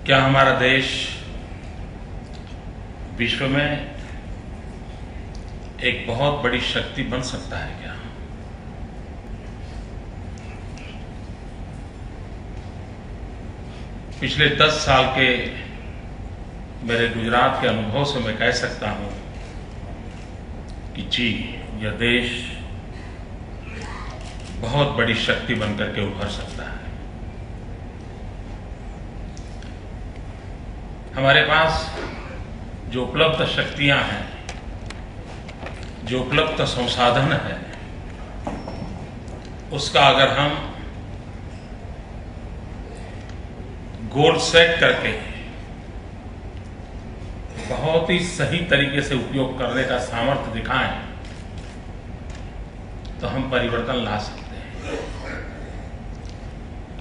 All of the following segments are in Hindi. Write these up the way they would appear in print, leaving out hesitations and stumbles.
क्या हमारा देश विश्व में एक बहुत बड़ी शक्ति बन सकता है क्या? पिछले 10 साल के मेरे गुजरात के अनुभव से मैं कह सकता हूं कि जी, यह देश बहुत बड़ी शक्ति बनकर के उभर सकता है। हमारे पास जो उपलब्ध शक्तियां हैं, जो उपलब्ध संसाधन है, उसका अगर हम गोल सेट करके बहुत ही सही तरीके से उपयोग करने का सामर्थ्य दिखाएं तो हम परिवर्तन ला सकते हैं।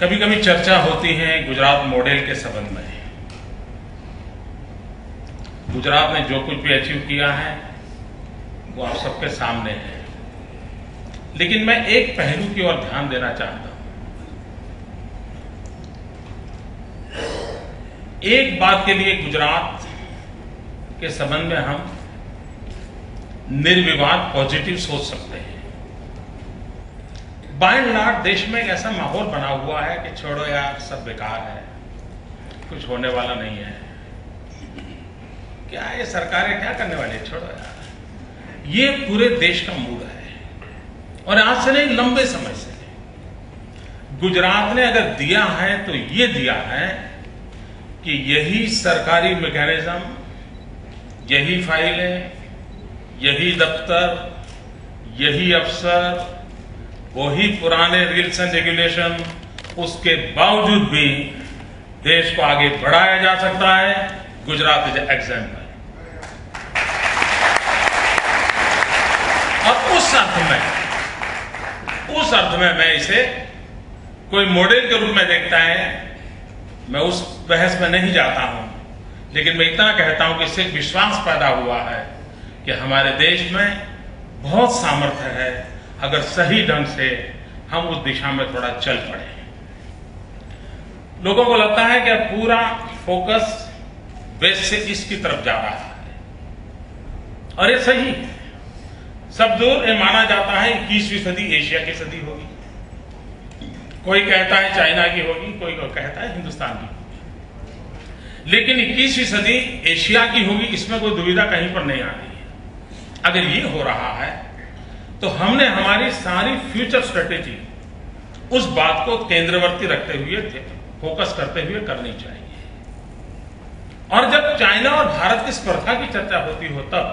कभी कभी चर्चा होती है गुजरात मॉडल के संबंध में। गुजरात ने जो कुछ भी अचीव किया है वो आप सबके सामने है, लेकिन मैं एक पहलू की ओर ध्यान देना चाहता हूं। एक बात के लिए गुजरात के संबंध में हम निर्विवाद पॉजिटिव सोच सकते हैं। बाय एंड लार्ज देश में एक ऐसा माहौल बना हुआ है कि छोड़ो यार, सब बेकार है, कुछ होने वाला नहीं है, क्या ये सरकारें क्या करने वाली है, छोड़ो यार। ये पूरे देश का मूड है और आज से नहीं, लंबे समय से गुजरात ने अगर दिया है तो ये दिया है कि यही सरकारी मैकेनिज्म, यही फाइलें, यही दफ्तर, यही अफसर, वही पुराने रूल्स एंड रेगुलेशन, उसके बावजूद भी देश को आगे बढ़ाया जा सकता है। Gujarat is example. और उस अर्थ में मैं इसे कोई मॉडल के रूप में देखता है, मैं उस बहस में नहीं जाता हूं, लेकिन मैं इतना कहता हूं कि इससे विश्वास पैदा हुआ है कि हमारे देश में बहुत सामर्थ्य है अगर सही ढंग से हम उस दिशा में थोड़ा चल पड़े। लोगों को लगता है कि अब पूरा फोकस वेस्ट से ईस्ट की तरफ जा रहा है और ये सही है। सब दूर ये माना जाता है 21वीं सदी एशिया की सदी होगी, कोई कहता है चाइना की होगी, कोई कहता है हिंदुस्तान की होगी, लेकिन 21वीं सदी एशिया की होगी, इसमें कोई दुविधा कहीं पर नहीं आ रही है। अगर ये हो रहा है तो हमने हमारी सारी फ्यूचर स्ट्रेटेजी उस बात को केंद्रवर्ती रखते हुए, फोकस करते हुए करनी चाहिए। और जब चाइना और भारत की स्पर्धा की चर्चा होती हो तब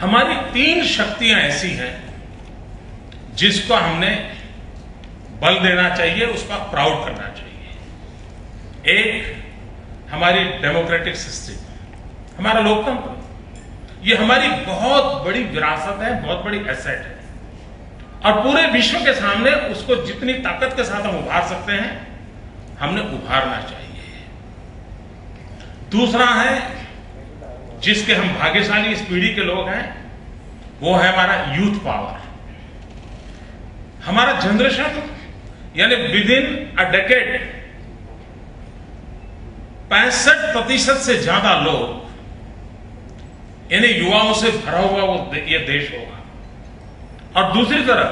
हमारी 3 शक्तियां ऐसी हैं जिसको हमने बल देना चाहिए, उसका प्राउड करना चाहिए। एक हमारी डेमोक्रेटिक सिस्टम, हमारा लोकतंत्र, ये हमारी बहुत बड़ी विरासत है, बहुत बड़ी एसेट है और पूरे विश्व के सामने उसको जितनी ताकत के साथ हम उभार सकते हैं, हमने उभारना चाहिए। दूसरा है, जिसके हम भाग्यशाली इस पीढ़ी के लोग हैं, वो है हमारा यूथ पावर। हमारा जनरेशन यानी विद इन अ डेकेड 65% से ज्यादा लोग यानी युवाओं से भरा हुआ ये देश होगा। और दूसरी तरफ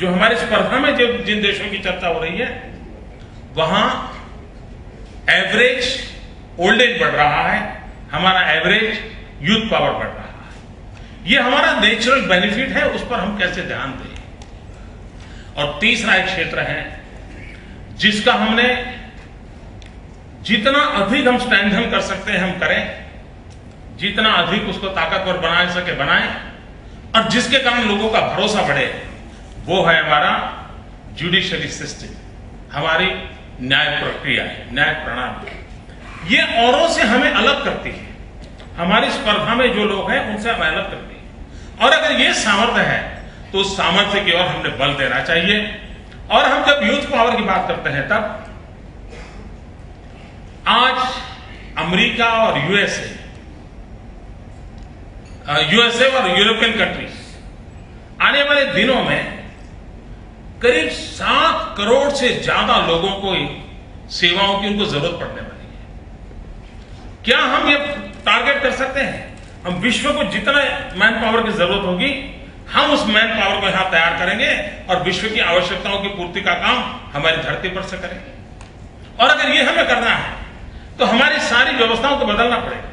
जो हमारी स्पर्धा में जिन देशों की चर्चा हो रही है, वहां एवरेज ओल्ड एज बढ़ रहा है, हमारा एवरेज यूथ पावर बढ़ रहा है। ये हमारा नेचुरल बेनिफिट है, उस पर हम कैसे ध्यान दें। और तीसरा एक क्षेत्र है जिसका हमने जितना अधिक हम स्ट्रेंथन कर सकते हैं हम करें, जितना अधिक उसको ताकतवर बना सके बनाएं, और जिसके कारण लोगों का भरोसा बढ़े, वो है हमारा जुडिशरी सिस्टम, हमारी न्याय प्रक्रिया है, न्याय प्रणाली। ये औरों से हमें अलग करती है, हमारी स्पर्धा में जो लोग हैं उनसे हमें अलग करती है। और अगर ये सामर्थ्य है तो उस सामर्थ्य की ओर हमने बल देना चाहिए। और हम जब यूथ पावर की बात करते हैं तब आज अमेरिका और यूएसए और यूरोपियन कंट्रीज आने वाले दिनों में करीब 7 करोड़ से ज्यादा लोगों को सेवाओं की उनको जरूरत पड़ने वाली है। क्या हम ये टारगेट कर सकते हैं, हम विश्व को जितना मैन पावर की जरूरत होगी हम उस मैन पावर को यहां तैयार करेंगे और विश्व की आवश्यकताओं की पूर्ति का काम हमारी धरती पर से करेंगे। और अगर ये हमें करना है तो हमारी सारी व्यवस्थाओं को बदलना पड़ेगा।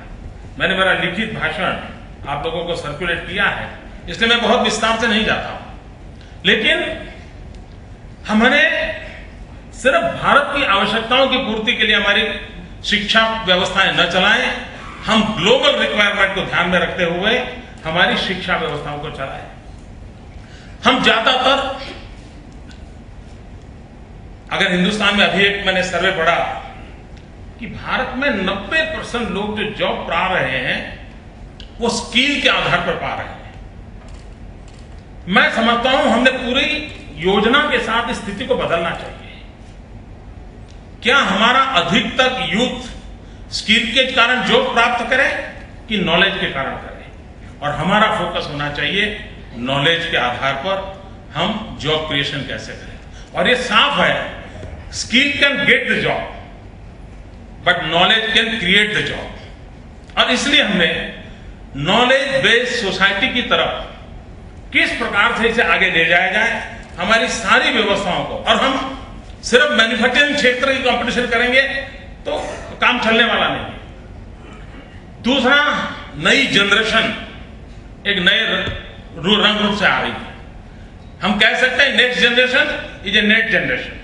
मैंने मेरा लिखित भाषण आप लोगों को सर्कुलेट किया है, इसलिए मैं बहुत विस्तार से नहीं जाता हूं, लेकिन हमने सिर्फ भारत की आवश्यकताओं की पूर्ति के लिए हमारी शिक्षा व्यवस्थाएं न चलाएं, हम ग्लोबल रिक्वायरमेंट को ध्यान में रखते हुए हमारी शिक्षा व्यवस्थाओं को चलाएं। हम ज्यादातर, अगर हिंदुस्तान में अभी एक मैंने सर्वे पढ़ा कि भारत में 90% लोग जो जॉब पा रहे हैं वो स्किल के आधार पर पा रहे हैं। मैं समझता हूं हमने पूरी योजना के साथ इस स्थिति को बदलना चाहिए। क्या हमारा अधिकतर यूथ स्किल के कारण जॉब प्राप्त करे कि नॉलेज के कारण करे, और हमारा फोकस होना चाहिए नॉलेज के आधार पर हम जॉब क्रिएशन कैसे करें। और ये साफ है, skill can get the job but knowledge can create the job. और इसलिए हमने नॉलेज बेस्ड सोसाइटी की तरफ किस प्रकार से इसे आगे ले जाया जाए, हमारी सारी व्यवस्थाओं को, और हम सिर्फ मैन्युफैक्चरिंग क्षेत्र की कंपटीशन करेंगे तो काम चलने वाला नहीं। दूसरा, नई जनरेशन एक नए रंग रूप से आ रही है। हम कह सकते हैं next generation is a net generation,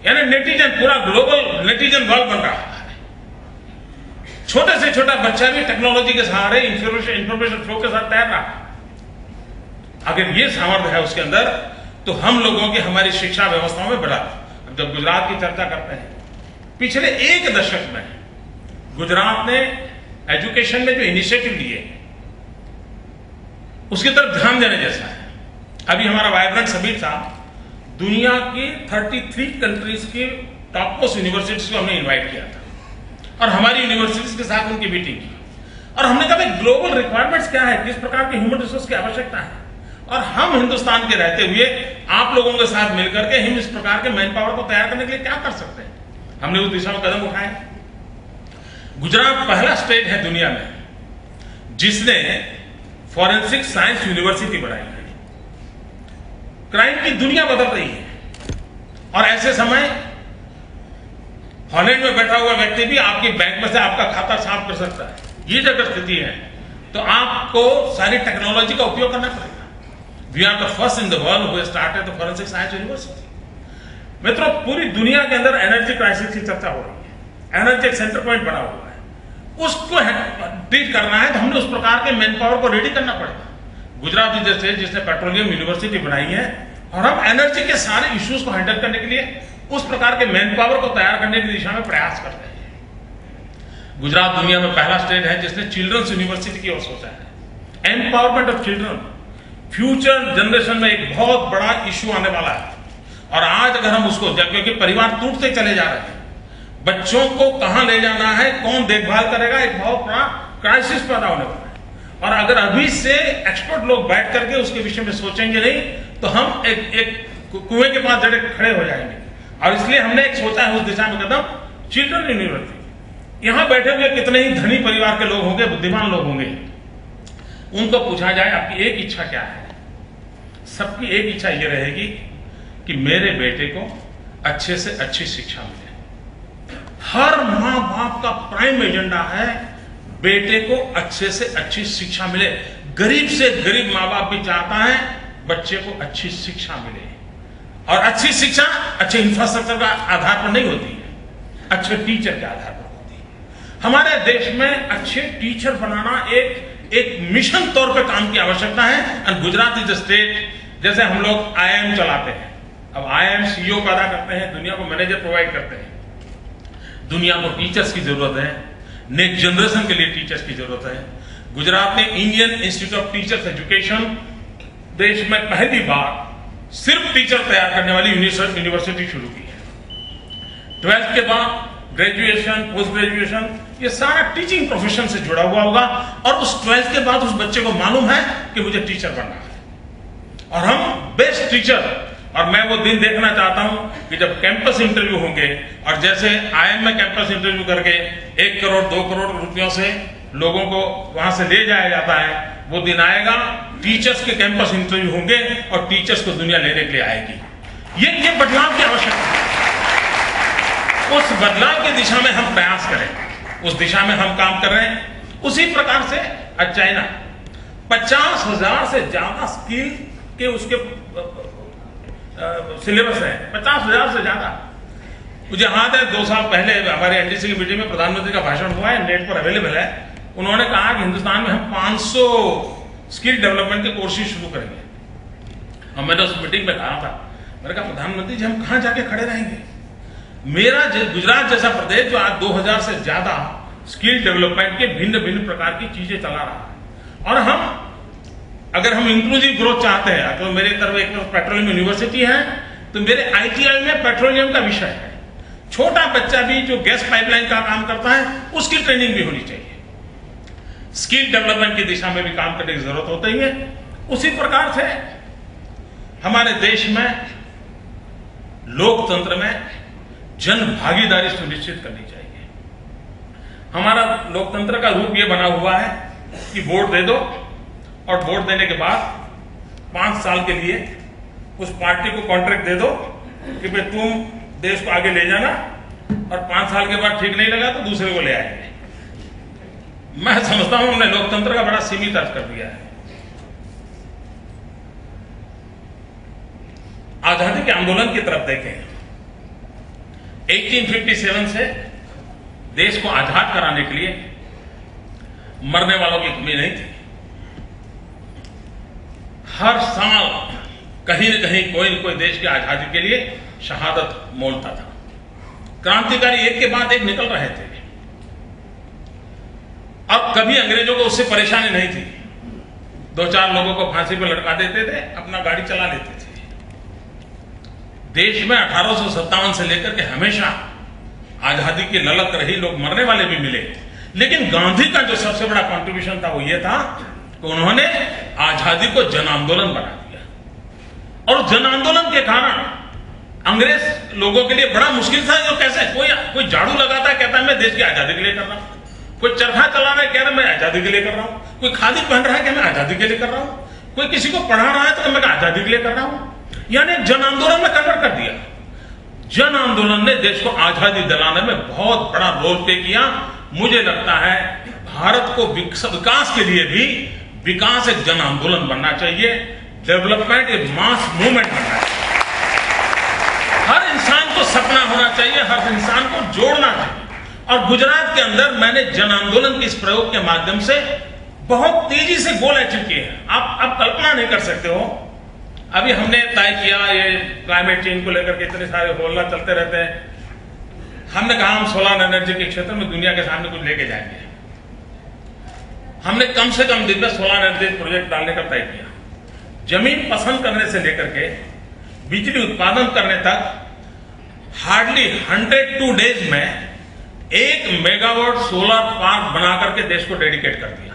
यानी नेटिजन, पूरा ग्लोबल नेटिजन वर्ल्ड बन रहा है। छोटे से छोटा बच्चा भी टेक्नोलॉजी के सहारे इंफॉर्मेशन फ्लो के साथ तैर रहा है। अगर ये सामर्थ्य है उसके अंदर तो हम लोगों की हमारी शिक्षा व्यवस्थाओं में बढ़ा। अब जब गुजरात की चर्चा करते हैं, पिछले एक दशक में गुजरात ने एजुकेशन में जो इनिशिएटिव लिए उसकी तरफ ध्यान देने जैसा है। अभी हमारा वाइब्रेंट समीट था, दुनिया की 33 कंट्रीज की टॉप मोस्ट यूनिवर्सिटीज को हमने इनवाइट किया था और हमारी यूनिवर्सिटीज के साथ उनकी मीटिंग की, और हमने कहा भाई ग्लोबल रिक्वायरमेंट्स क्या है, किस प्रकार की ह्यूमन रिसोर्स की आवश्यकता है, और हम हिंदुस्तान के रहते हुए आप लोगों के साथ मिलकर के हम इस प्रकार के मैन पावर को तैयार करने के लिए क्या कर सकते हैं। हमने उस दिशा में कदम उठाए। गुजरात पहला स्टेट है दुनिया में जिसने फॉरेंसिक साइंस यूनिवर्सिटी बनाई है। क्राइम की दुनिया बदल रही है, और ऐसे समय हॉलैंड में बैठा हुआ व्यक्ति भी आपके बैंक में से आपका खाता साफ कर सकता है। ये अगर स्थिति है तो आपको सारी टेक्नोलॉजी का उपयोग करना पड़ेगा। We are the first in the world who started the forensic science university. मित्रों, पूरी दुनिया के अंदर एनर्जी क्राइसिस की चर्चा हो रही है, एनर्जी एक सेंटर पॉइंट बना हुआ है, उसको डील करना है तो हमने उस प्रकार के मैन पावर को रेडी करना पड़ेगा। गुजरात जैसे जिसने पेट्रोलियम यूनिवर्सिटी बनाई है, और हम एनर्जी के सारे इश्यूज को हैंडल करने के लिए उस प्रकार के मैन पावर को तैयार करने की दिशा में प्रयास कर रहे हैं। गुजरात दुनिया में पहला स्टेट है जिसने चिल्ड्रंस यूनिवर्सिटी की ओर सोचा है। Empowerment of children future generation में एक बहुत बड़ा इश्यू आने वाला है, और आज अगर हम उसको, क्योंकि परिवार टूटते चले जा रहे हैं, बच्चों को कहां ले जाना है, कौन देखभाल करेगा, एक बहुत बड़ा क्राइसिस पैदा होने वाला है। और अगर अभी से एक्सपर्ट लोग बैठ करके उसके विषय में सोचेंगे नहीं तो हम एक कुएं के पास जड़े खड़े हो जाएंगे। और इसलिए हमने एक सोचा है उस दिशा में कदम, चिल्ड्रन यूनिवर्सिटी। यहां बैठे हुए कितने ही धनी परिवार के लोग होंगे, बुद्धिमान लोग होंगे, उनको पूछा जाए आपकी एक इच्छा क्या है, सबकी एक इच्छा यह रहेगी कि मेरे बेटे को अच्छे से अच्छी शिक्षा मिले। हर मां बाप का प्राइम एजेंडा है बेटे को अच्छे से अच्छी शिक्षा मिले। गरीब से गरीब मां बाप भी चाहता है बच्चे को अच्छी शिक्षा मिले, और अच्छी शिक्षा अच्छे इंफ्रास्ट्रक्चर का आधार पर नहीं होती है, अच्छे टीचर के आधार पर होती है। हमारे देश में अच्छे टीचर बनाना एक मिशन तौर पे काम की आवश्यकता है। And Gujarat is the state, जैसे हम लोग IIM चलाते हैं, अब IIM CEO पैदा करते हैं, दुनिया को मैनेजर प्रोवाइड करते हैं, दुनिया को टीचर्स की जरूरत है, नेक्स्ट जनरेशन के लिए टीचर्स की जरूरत है। गुजरात ने Indian institute of teachers education देश में पहली बार सिर्फ टीचर तैयार करने वाली यूनिवर्सिटी शुरू की है। 12th के बाद ग्रेजुएशन, पोस्ट ग्रेजुएशन, ये सारा टीचिंग प्रोफेशन से जुड़ा हुआ होगा, और उस 12th के बाद उस बच्चे को मालूम है कि मुझे टीचर बनना है, और हम बेस्ट टीचर और मैं वो दिन देखना चाहता हूं कि जब कैंपस इंटरव्यू होंगे और जैसे IIM में कैंपस इंटरव्यू करके 1 करोड़ 2 करोड़ रुपयों से लोगों को वहां से ले जाया जाता है, वो दिन आएगा टीचर्स के कैंपस इंटरव्यू होंगे और टीचर्स को दुनिया लेने के लिए आएगी। ये बदलाव की आवश्यकता है। उस बदलाव की दिशा में हम प्रयास करें, उस दिशा में हम काम कर रहे हैं। उसी प्रकार से चाइना 50,000 से ज्यादा स्किल के उसके सिलेबस है, 50,000 से ज्यादा। मुझे याद है 2 साल पहले हमारे NDC की मीटिंग में प्रधानमंत्री का भाषण हुआ है, नेट पर अवेलेबल है। उन्होंने कहा कि हिंदुस्तान में हम 500 स्किल डेवलपमेंट के कोर्सेज शुरू करेंगे। और मैंने उस मीटिंग में कहा था, मैंने कहा प्रधानमंत्री जी हम कहां जाके खड़े रहेंगे? मेरा गुजरात जैसा प्रदेश जो आज 2000 से ज्यादा स्किल डेवलपमेंट के भिन्न भिन्न प्रकार की चीजें चला रहा है, और अगर हम इंक्लूसिव ग्रोथ चाहते हैं तो मेरे तरफ एक पेट्रोलियम यूनिवर्सिटी है, तो मेरे ITI में पेट्रोलियम का विषय है। छोटा बच्चा भी जो गैस पाइपलाइन का काम करता है उसकी ट्रेनिंग भी होनी चाहिए। स्किल डेवलपमेंट की दिशा में भी काम करने की जरूरत होती है। उसी प्रकार से हमारे देश में लोकतंत्र में जन भागीदारी सुनिश्चित करनी चाहिए। हमारा लोकतंत्र का रूप यह बना हुआ है कि वोट दे दो और वोट देने के बाद 5 साल के लिए उस पार्टी को कॉन्ट्रैक्ट दे दो कि भाई तुम देश को आगे ले जाना, और 5 साल के बाद ठीक नहीं लगा तो दूसरे को ले आएंगे। मैं समझता हूं हमने लोकतंत्र का बड़ा सीमित अर्थ कर दिया है। आजादी के आंदोलन की तरफ देखें, 1857 से देश को आजाद कराने के लिए मरने वालों की कमी नहीं थी। हर साल कहीं न कहीं कोई न कोई देश की आजादी के लिए शहादत मोलता था। क्रांतिकारी एक के बाद एक निकल रहे थे। अब कभी अंग्रेजों को उससे परेशानी नहीं थी। 2-4 लोगों को फांसी पर लटका देते थे, अपना गाड़ी चला लेते थे। देश में 1857 से लेकर के हमेशा आजादी की ललक रही, लोग मरने वाले भी मिले, लेकिन गांधी का जो सबसे बड़ा कंट्रीब्यूशन था वो ये था कि उन्होंने आजादी को जन आंदोलन बना दिया। और जन आंदोलन के कारण अंग्रेज लोगों के लिए बड़ा मुश्किल था। जो कैसे कोई झाड़ू लगाता है कहता है मैं देश की आजादी के लिए कर रहा हूं, कोई चरखा चला रहा है कह रहा है मैं आजादी के लिए कर रहा हूं, कोई खादी पहन रहा है कि मैं आजादी के लिए कर रहा हूं, कोई किसी को पढ़ा रहा है तो मैं आजादी के लिए कर रहा हूं। यानी जन आंदोलन में कन्वर्ट कर दिया। जन आंदोलन ने देश को आजादी दिलाने में बहुत बड़ा रोल प्ले किया। मुझे लगता है भारत को विकास के लिए भी विकास एक जन आंदोलन बनना चाहिए, डेवलपमेंट एक मास मूवमेंट बनना चाहिए। हर इंसान को सपना होना चाहिए, हर इंसान को जोड़ना चाहिए। और गुजरात के अंदर मैंने जन आंदोलन के इस प्रयोग के माध्यम से बहुत तेजी से गोल अचीव किए हैं। आप कल्पना नहीं कर सकते हो। अभी हमने तय किया, ये क्लाइमेट चेंज को लेकर के इतने सारे होल्ला चलते रहते हैं। हमने कहा हम सोलर एनर्जी के क्षेत्र में दुनिया के सामने कुछ लेके जाएंगे। हमने कम से कम दिन में सोलर एनर्जी प्रोजेक्ट डालने का तय किया। जमीन पसंद करने से लेकर के बिजली उत्पादन करने तक हार्डली 102 डेज में 1 मेगावाट सोलर पार्क बना करके देश को डेडिकेट कर दिया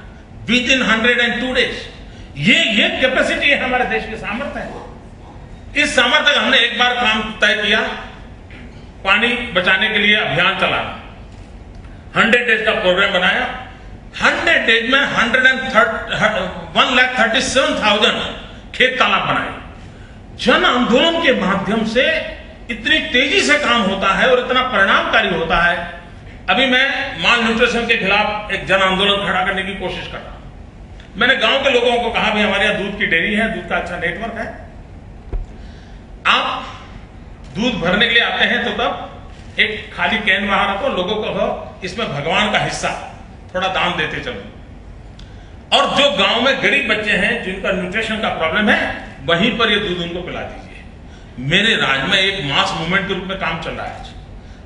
विद इन 102 डेज। ये कैपेसिटी है हमारे देश की सामर्थ्य है। इस सामर्थ्य का हमने एक बार काम तय किया, पानी बचाने के लिए अभियान चलाना। 100 डेज का प्रोग्राम बनाया। 100 डेज में 1,37,000 खेत तालाब बनाए। जन आंदोलन के माध्यम से इतनी तेजी से काम होता है और इतना परिणामकारी होता है। अभी मैं माल न्यूट्रिशन के खिलाफ एक जन आंदोलन खड़ा करने की कोशिश कर रहा हूं। मैंने गांव के लोगों को कहा भी हमारे यहां दूध की डेयरी है, दूध का अच्छा नेटवर्क है, आप दूध भरने के लिए आते हैं तो तब एक खाली कैन वहां रखो, लोगों को इसमें भगवान का हिस्सा थोड़ा दान देते चलो। और जो गांव में गरीब बच्चे हैं जिनका न्यूट्रिशन का प्रॉब्लम है, वहीं पर ये दूध उनको पिला दीजिए। मेरे राज्य में एक मास मूवमेंट के रूप में काम चल रहा है।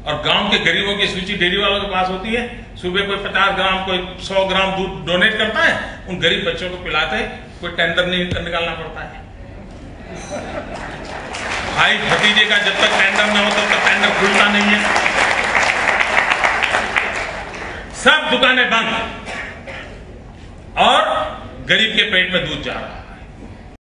और गांव के गरीबों की सूची डेयरी वालों के पास होती है। सुबह कोई 50 ग्राम, कोई 100 ग्राम दूध डोनेट करता है, उन गरीब बच्चों को पिलाते हैं। कोई टेंडर नहीं निकालना पड़ता है। भाई भतीजे का जब तक टेंडर ना हो तब तक टेंडर खुलता नहीं है। सब दुकानें बंद और गरीब के पेट में दूध जा रहा है।